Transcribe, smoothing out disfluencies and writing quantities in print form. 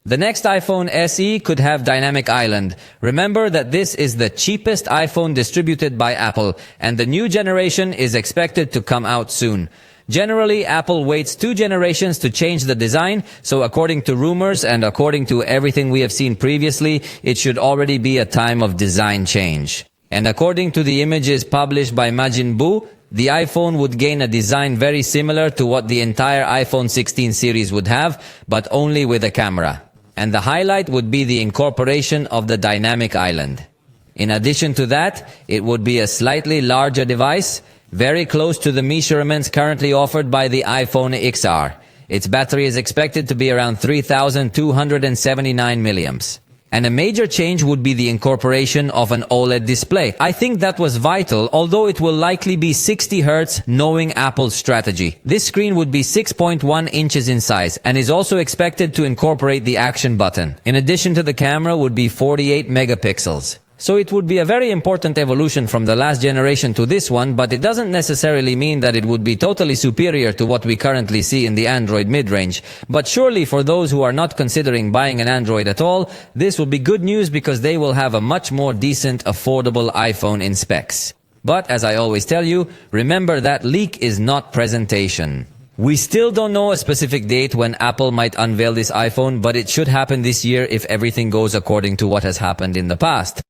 The next iPhone SE could have Dynamic Island. Remember that this is the cheapest iPhone distributed by Apple, and the new generation is expected to come out soon. Generally, Apple waits 2 generations to change the design, so according to rumors and according to everything we have seen previously, it should already be a time of design change. And according to the images published by Majin Buu, the iPhone would gain a design very similar to what the entire iPhone 16 series would have, but only with a camera. And the highlight would be the incorporation of the Dynamic Island. In addition to that, it would be a slightly larger device, very close to the measurements currently offered by the iPhone XR. Its battery is expected to be around 3,279 milliamps. And a major change would be the incorporation of an OLED display. I think that was vital, although it will likely be 60 Hz, knowing Apple's strategy. This screen would be 6.1 inches in size and is also expected to incorporate the action button. In addition to the camera would be 48 megapixels. So it would be a very important evolution from the last generation to this one, but it doesn't necessarily mean that it would be totally superior to what we currently see in the Android mid-range. But surely for those who are not considering buying an Android at all, this will be good news because they will have a much more decent, affordable iPhone in specs. But as I always tell you, remember that leak is not presentation. We still don't know a specific date when Apple might unveil this iPhone, but it should happen this year if everything goes according to what has happened in the past.